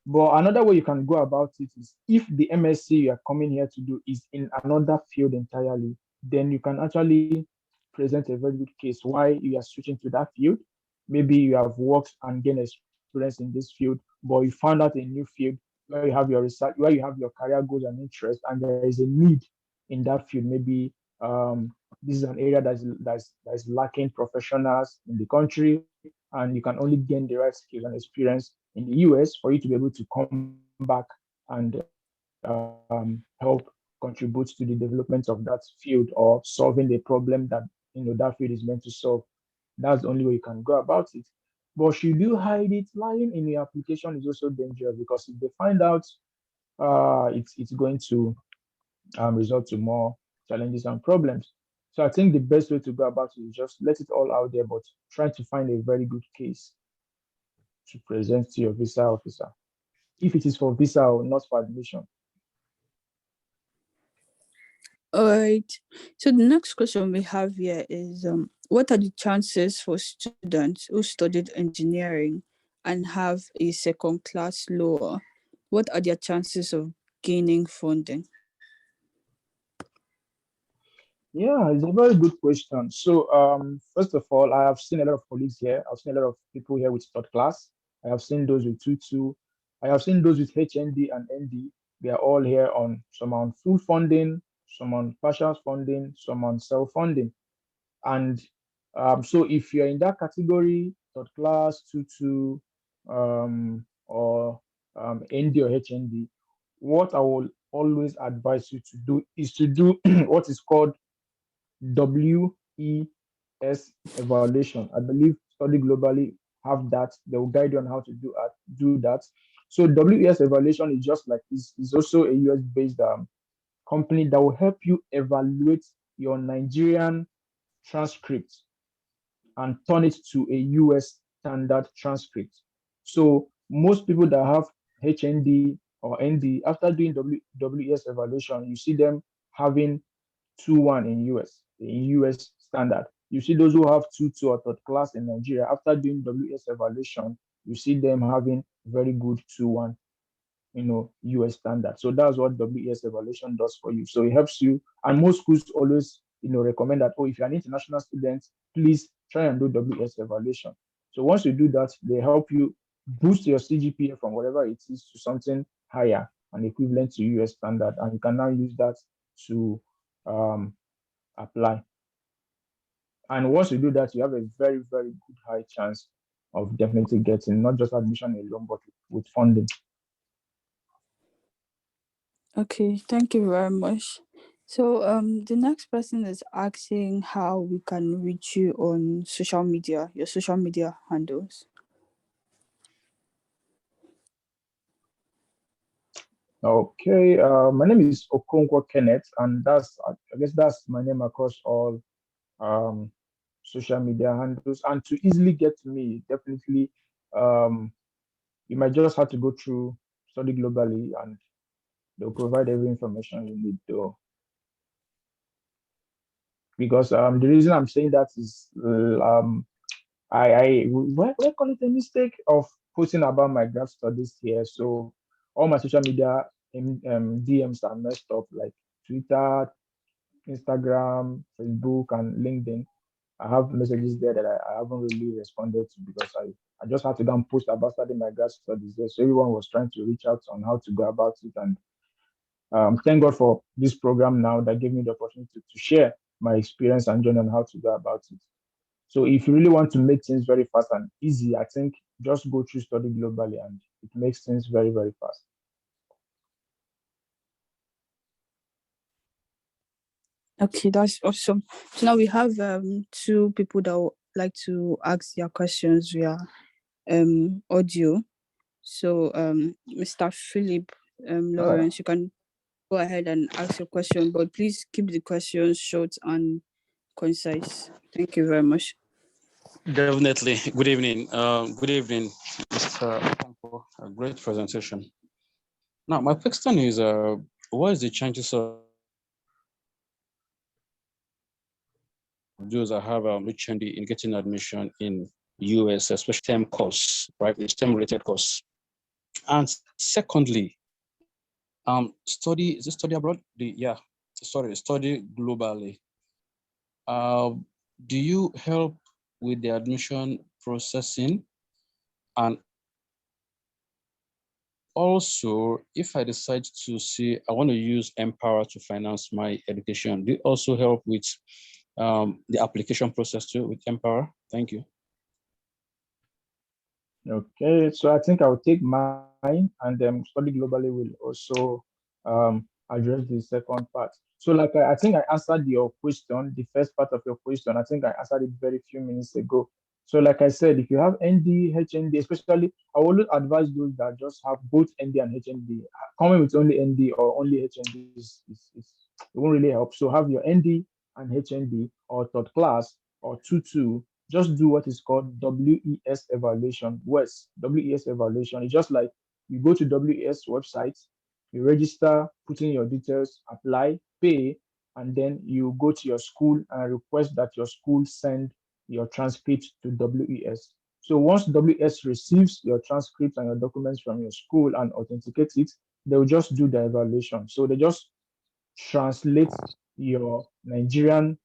But another way you can go about it is, if the MSc you are coming here to do is in another field entirely, then you can actually present a very good case why you are switching to that field. Maybe you have worked and gained experience in this field, but you found out a new field where you have your research, where you have your career goals and interests, and there is a need in that field. Maybe this is an area that is lacking professionals in the country, and you can only gain the right skills and experience in the US for you to be able to come back and help contribute to the development of that field, or solving the problem that field is meant to solve. That's the only way you can go about it. But should you hide it? Lying in your application is also dangerous, because if they find out, it's going to result to more challenges and problems. So I think the best way to go about it is just let it all out there, but try to find a very good case to present to your visa officer. If it is for visa or not for admission. All right. So the next question we have here is what are the chances for students who studied engineering and have a second class lower? What are their chances of gaining funding? Yeah, it's a very good question. So, first of all, I have seen a lot of colleagues here. I've seen a lot of people here with third class. I have seen those with 2-2. I have seen those with HND and ND. They are all here on some on full funding, some on partial funding, some on self funding. And so, if you're in that category, third class, 2-2, or ND or HND, what I will always advise you to do is to do what is called WES evaluation. I believe Study Globally have that. They will guide you on how to do that. So WES evaluation is just like this. It's also a US based company that will help you evaluate your Nigerian transcript and turn it to a US standard transcript. So most people that have HND or ND, after doing WES evaluation, you see them having 2-1 in US standard. You see those who have 2-2 or third class in Nigeria, after doing WS evaluation, you see them having very good 2-1, US standard. So that's what WES evaluation does for you. So it helps you. And most schools always, recommend that, oh, if you're an international student, please try and do WS evaluation. So once you do that, they help you boost your CGPA from whatever it is to something higher and equivalent to US standard. And you can now use that to apply. And once you do that, you have a very, very good high chance of definitely getting not just admission alone, but with funding. Okay, thank you very much. So the next person is asking how we can reach you on social media, your social media handles. Okay, my name is Okonkwo Kenneth, and I guess that's my name across all um, social media handles. And to easily get to me, definitely, um, you might just have to go through Study Globally, and they'll provide every information you need to. Because the reason I'm saying that is I call it a mistake of posting about my grad studies here. So all my social media DMs are messed up, like Twitter, Instagram, Facebook, and LinkedIn. I have messages there that I haven't really responded to because I just had to go and post about starting my grad studies there. So everyone was trying to reach out on how to go about it. And thank God for this program now that gave me the opportunity to share my experience and journey on how to go about it. So if you really want to make things very fast and easy, I think just go through Study Globally and it makes things very, very fast. Okay, that's awesome. So now we have two people that would like to ask their questions via audio. So Mr. Philip Lawrence, you can go ahead and ask your question, but please keep the questions short and concise. Thank you very much. Definitely. Good evening. Good evening, Mr. Okonkwo. A great presentation. Now, my question is, what is the chances of those that have HND in getting admission in US, especially STEM course, right? The STEM-related course. And secondly, study abroad? Study globally. Do you help with the admission processing? And also, if I decide to see, I want to use Empower to finance my education, do you also help with the application process too with Empower? Thank you. Okay, so I think I'll take mine and then Study Globally will also address the second part. So like I think I answered your question, the first part of your question, I think I answered it very few minutes ago. So like I said, if you have ND, HND, especially, I always advise those that just have both ND and HND. Coming with only ND or only HND it won't really help. So have your ND and HND, or third class, or 2-2, just do what is called WES evaluation. WES evaluation is just like you go to WES website, you register, put in your details, apply, pay, and then you go to your school and request that your school send your transcript to WES. So once WS receives your transcript and your documents from your school and authenticates it, they will just do the evaluation. So they just translate your Nigerian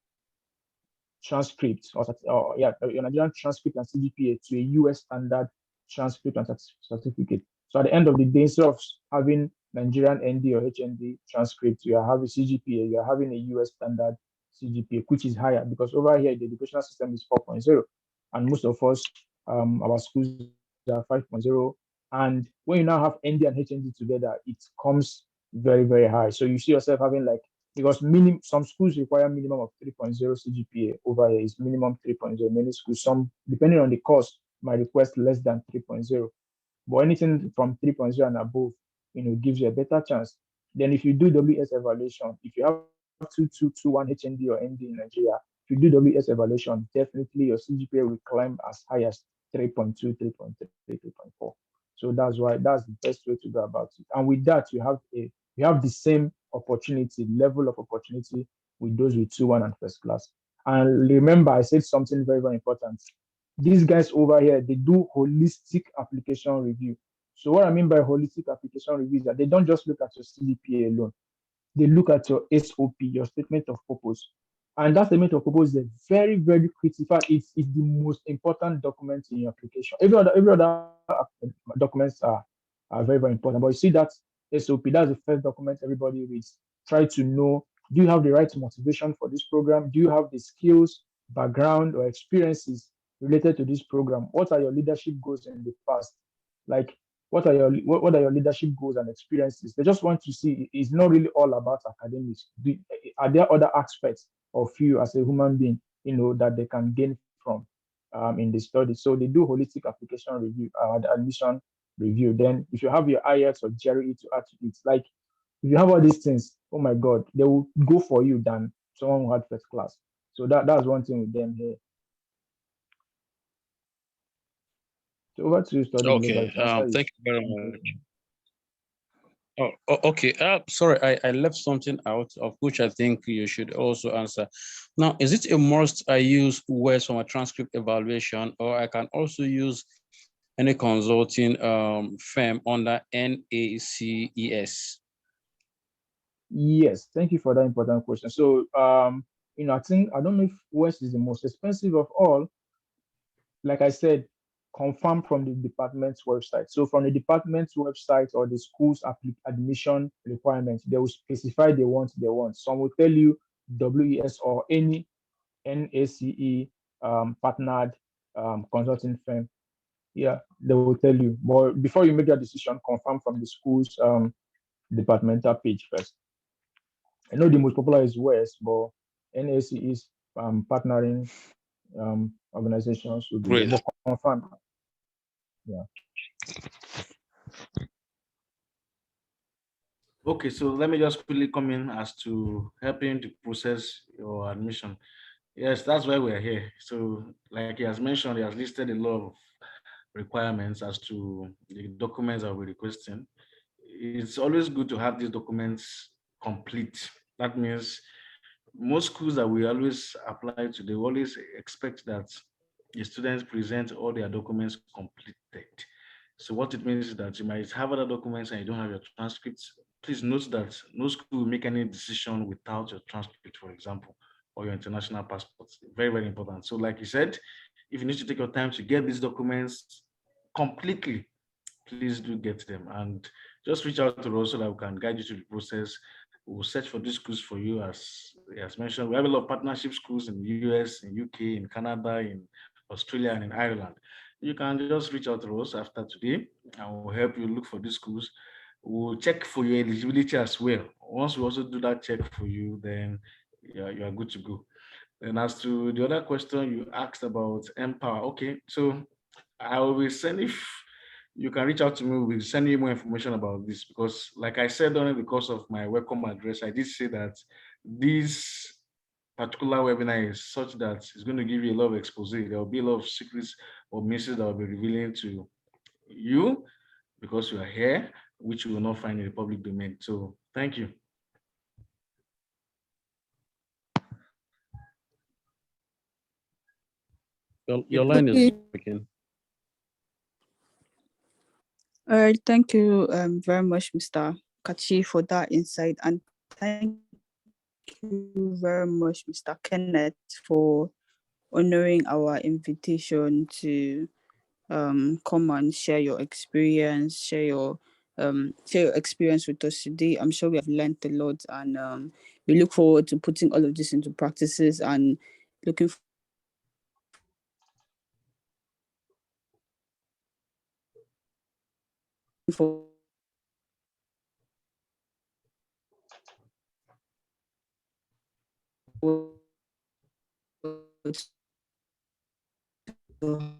transcript your Nigerian transcript and CGPA to a US standard transcript and certificate. So at the end of the day, instead of having Nigerian ND or HND transcript, you are having CGPA, you are having a US standard CGPA, which is higher because over here the educational system is 4.0, and most of us, our schools are 5.0. And when you now have ND and HND together, it comes very, very high. So you see yourself having like, because some schools require minimum of 3.0 CGPA. Over here is minimum 3.0. Many schools, some depending on the course, might request less than 3.0. But anything from 3.0 and above, gives you a better chance. Then if you do WS evaluation, if you have 2221 HND or ND in Nigeria, if you do WS evaluation, definitely your CGPA will climb as high as 3.2, 3.3, 3.4. So that's the best way to go about it. And with that, you have the same level of opportunity with those with 2-1 and first class. And remember, I said something very, very important. These guys over here, they do holistic application review. So what I mean by holistic application review is that they don't just look at your CGPA alone. They look at your SOP, your statement of purpose. And that statement of purpose is very, very critical. It's the most important document in your application. Every other documents are very, very important. But you see that SOP, that's the first document everybody reads. Try to know, do you have the right motivation for this program? Do you have the skills, background, or experiences related to this program? What are your leadership goals in the past? Like, what are your leadership goals and experiences? They just want to see, it's not really all about academics. Are there other aspects of you as a human being, that they can gain from in the study? So they do holistic application review, admission review. Then if you have your IELTS or GRE to add to it, like if you have all these things, oh my God, they will go for you than someone who had first class. So that's one thing with them here. So over to you, study Okay, thank you very much. Okay. Sorry, I left something out of which I think you should also answer. Now, is it a must I use words from a transcript evaluation, or I can also use any consulting firm under NACES? Yes, thank you for that important question. So, I don't know if West is the most expensive of all. Like I said, confirm from the department's website. So from the department's website or the school's admission requirements, they will specify they want. Some will tell you WES or any NACE partnered consulting firm. Yeah, they will tell you. But before you make that decision, confirm from the school's departmental page first. I know the most popular is West, but NACE is partnering organizations will be Great. confirmed. Yeah. Okay, so let me just quickly come in as to helping to process your admission. Yes, that's why we're here. So, like he has mentioned, he has listed a lot of requirements as to the documents that we're requesting. It's always good to have these documents complete. That means most schools that we always apply to, they always expect that the students present all their documents completed. So what it means is that you might have other documents and you don't have your transcripts. Please note that no school will make any decision without your transcript, for example, or your international passport. Very, very important. So like you said, if you need to take your time to get these documents completely, please do get them and just reach out to us so that we can guide you through the process. We'll search for these schools for you, as mentioned. We have a lot of partnership schools in the US, in UK, in Canada, in Australia, and in Ireland. You can just reach out to us after today and we'll help you look for these schools. We'll check for your eligibility as well. Once we also do that check for you, then you are good to go. And as to the other question you asked about Empower, okay, so I will be sending, if you can reach out to me, we'll send you more information about this because like I said during the course of my welcome address, I did say that these particular webinar is such that it's going to give you a lot of expose. There will be a lot of secrets or messages that will be revealing to you because you are here, which you will not find in the public domain. So thank you. Your line is breaking. All right, thank you very much, Mr. Kachi, for that insight, and thank you very much, Mr. Kenneth, for honoring our invitation to come and share your experience, share your experience with us today. I'm sure we have learned a lot, and we look forward to putting all of this into practices and looking for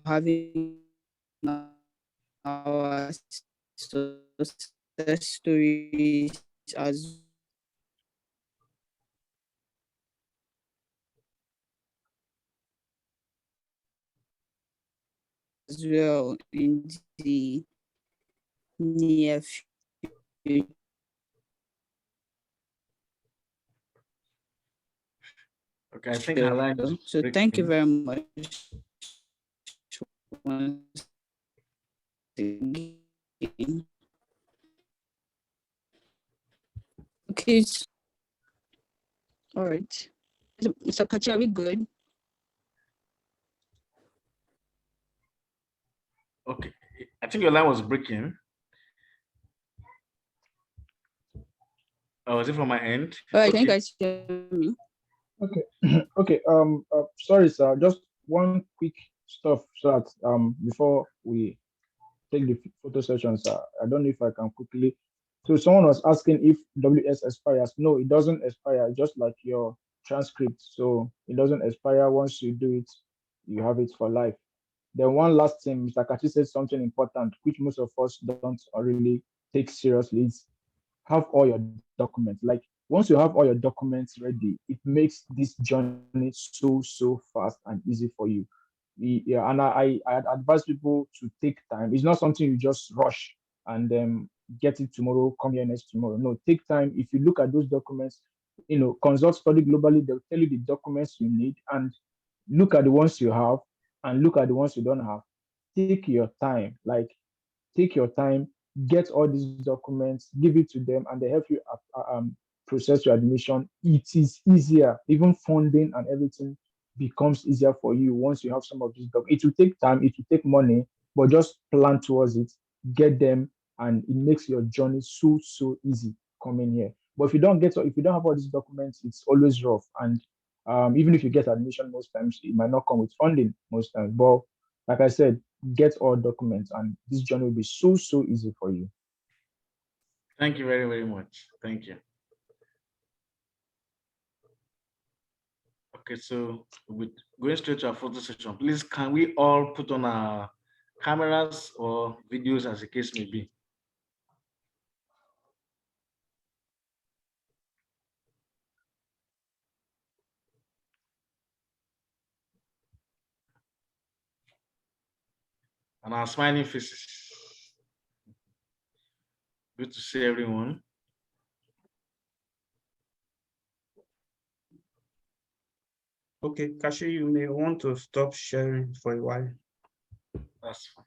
having our success stories as well in the near future. Okay, I think her line is so thank you very much. Okay. All right. Mr. Kachi, are we good? Okay, I think your line was breaking. Oh, is it from my end? All right, Okay. can you guys hear me? Okay. Okay. Sorry, sir. Just one quick stuff so that before we take the photo session, sir. I don't know if I can quickly. So someone was asking if WS expires. No, it doesn't expire. Just like your transcript. So it doesn't expire. Once you do it, you have it for life. Then one last thing, Mr. Kachi said something important, which most of us don't really take seriously, is have all your documents. Like once you have all your documents ready, it makes this journey so fast and easy for you. Yeah, and I advise people to take time. It's not something you just rush and get it tomorrow, come here next tomorrow. No, take time. If you look at those documents, consult Study Globally. They'll tell you the documents you need, and look at the ones you have and look at the ones you don't have. Take your time. Like take your time, get all these documents, give it to them, and they help you process your admission. It is easier, even funding and everything becomes easier for you once you have some of these documents. It will take time, it will take money, but just plan towards it, get them, and it makes your journey so easy coming here. But if you don't have all these documents, it's always rough. And even if you get admission, most times it might not come with funding most times. But like I said, get all documents and this journey will be so easy for you. Thank you very much. Thank you. Okay, so with going straight to our photo session, please can we all put on our cameras or videos as the case may be? And our smiling faces. Good to see everyone. Okay, Kashi, you may want to stop sharing for a while. That's fine.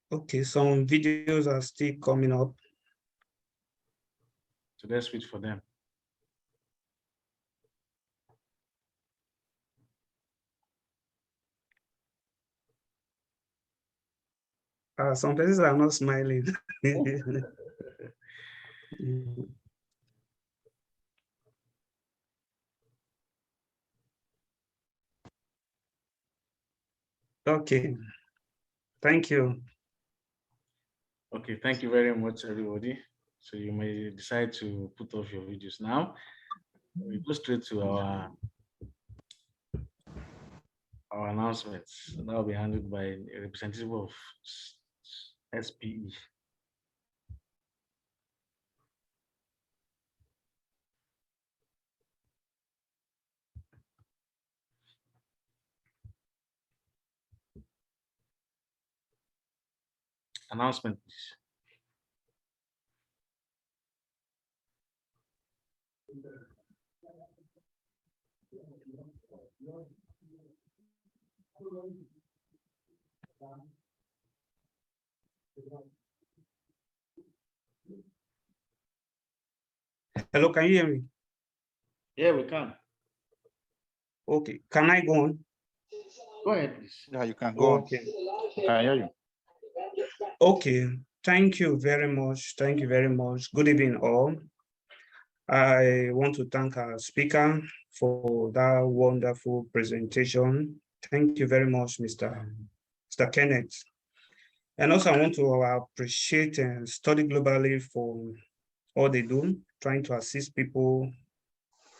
Okay, some videos are still coming up. So let's wait for them. Some places are not smiling. Okay, thank you. Okay, thank you very much, everybody. So you may decide to put off your videos now. We go straight to our announcements. That will be handled by a representative of SPE. Announcement, please. Hello, can you hear me? Yeah, we can. Okay, can I go on? Go ahead, please. Yeah, you can go on. Okay. I hear you. Okay, thank you very much. Thank you very much. Good evening, all. I want to thank our speaker for that wonderful presentation. Thank you very much, Mr. Kenneth. And also, I want to appreciate Study Globally for all they do, trying to assist people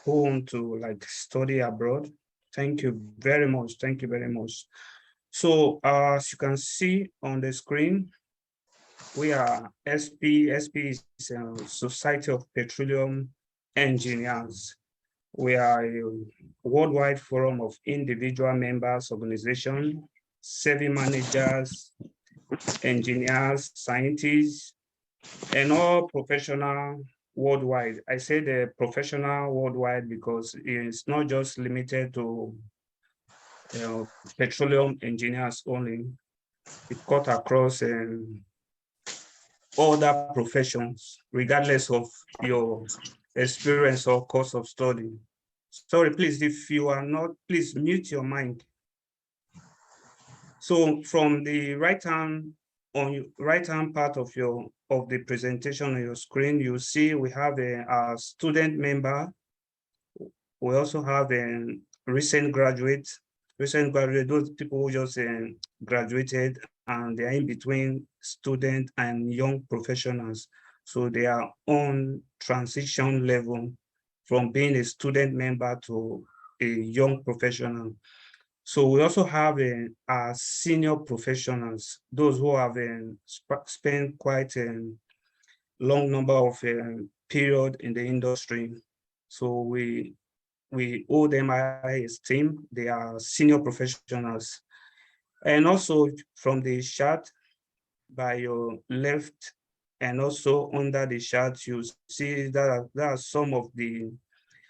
who want to study abroad. Thank you very much. Thank you very much. So as you can see on the screen, we are SP. SP is Society of Petroleum Engineers. We are a worldwide forum of individual members, organization, serving managers, engineers, scientists, and all professional worldwide. I say the professional worldwide because it's not just limited to petroleum engineers only. It cut across other professions, regardless of your experience or course of study. Sorry, please, if you are not, please mute your mic. So from the right-hand part of the presentation on your screen, you see we have a student member. We also have a recent graduate, those people who just graduated and they are in between student and young professionals. So they are on transition level from being a student member to a young professional. So we also have our senior professionals, those who have spent quite a long number of period in the industry. So we owe them high esteem. They are senior professionals. And also from the chart by your left and also under the chart, you see that there are some of the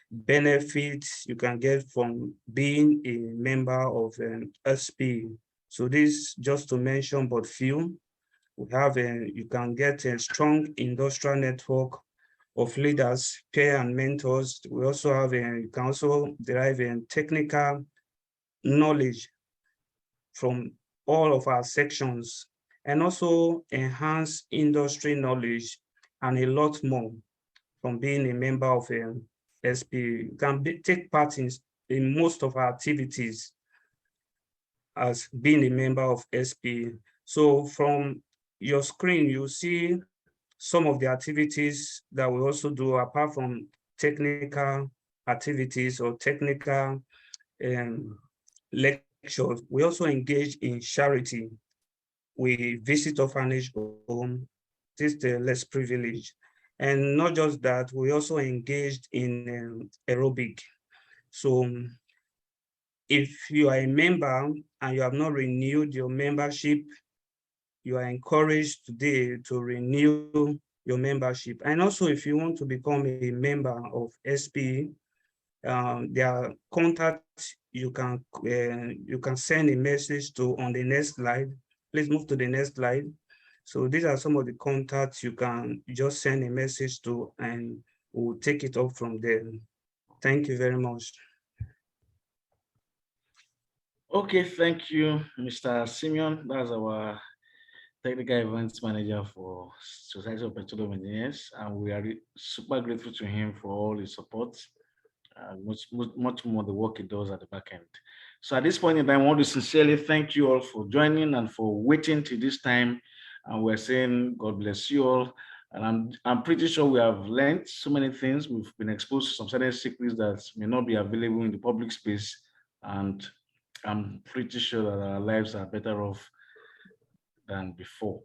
benefits you can get from being a member of an SPE. So this just to mention but few. We have you can get a strong industrial network of leaders, peer and mentors. We also have you can also derive technical knowledge from all of our sections and also enhance industry knowledge and a lot more from being a member of SPE. You can take part in most of our activities as being a member of SPE. So from your screen, you see some of the activities that we also do apart from technical activities or technical lectures. We also engage in charity. We visit orphanage home. This is the less privileged. And not just that, we also engaged in aerobic. So if you are a member and you have not renewed your membership, you are encouraged today to renew your membership. And also if you want to become a member of SPE, there are contacts you can send a message to on the next slide. Please move to the next slide. So these are some of the contacts you can just send a message to and we'll take it up from there. Thank you very much. Okay, thank you, Mr. Simeon. That's our technical events manager for Society of Petroleum Engineers, and we are super grateful to him for all his support, much more the work he does at the back end. So at this point in time, I want to sincerely thank you all for joining and for waiting till this time. And we're saying God bless you all. And I'm pretty sure we have learned so many things. We've been exposed to some certain secrets that may not be available in the public space. And I'm pretty sure that our lives are better off than before.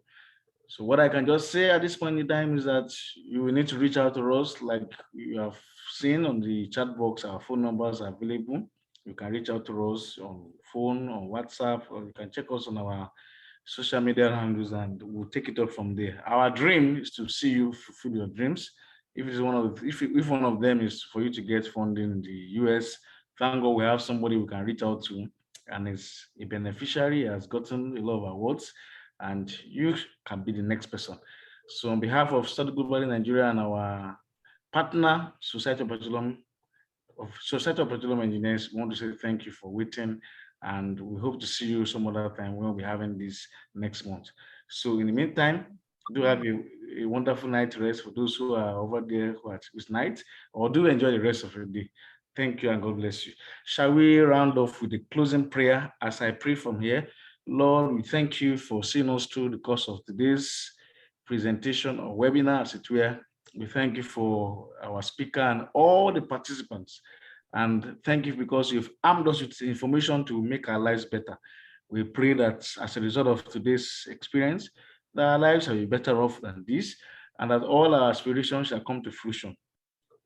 So what I can just say at this point in time is that you will need to reach out to us. Like you have seen on the chat box, our phone numbers are available. You can reach out to us on phone, on WhatsApp, or you can check us on our social media handles, and we'll take it up from there. Our dream is to see you fulfill your dreams. If it's one of if one of them is for you to get funding in the US, thank God we have somebody we can reach out to, and is a beneficiary, has gotten a lot of awards, and you can be the next person. So on behalf of Study Globally Nigeria and our partner, Society of Petroleum Engineers, we want to say thank you for waiting, and we hope to see you some other time. We'll be having this next month. So in the meantime, do have a wonderful night rest for those who are over there who are at this night, or do enjoy the rest of your day. Thank you and God bless you. Shall we round off with a closing prayer as I pray from here? Lord, we thank you for seeing us through the course of today's presentation or webinar, as it were. We thank you for our speaker and all the participants. And thank you because you've armed us with information to make our lives better. We pray that as a result of today's experience, that our lives will be better off than this, and that all our aspirations shall come to fruition.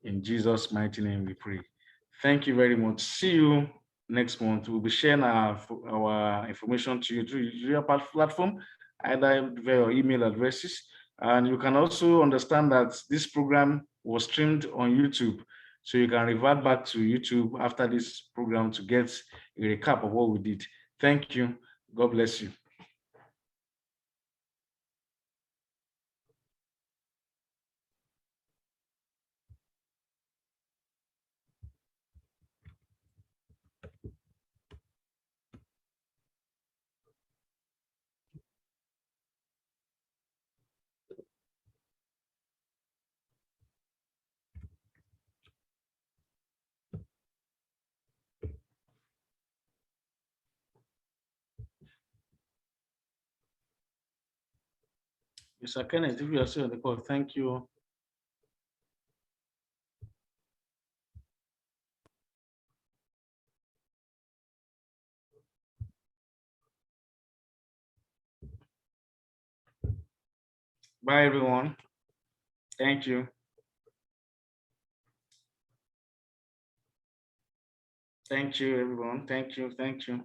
In Jesus' mighty name we pray. Thank you very much. See you next month. We'll be sharing our information to you through your platform, either via your email addresses. And you can also understand that this program was streamed on YouTube. So you can revert back to YouTube after this program to get a recap of what we did. Thank you. God bless you. Mr. Kenneth, if you are still on the call, thank you. Bye, everyone. Thank you. Thank you, everyone. Thank you. Thank you.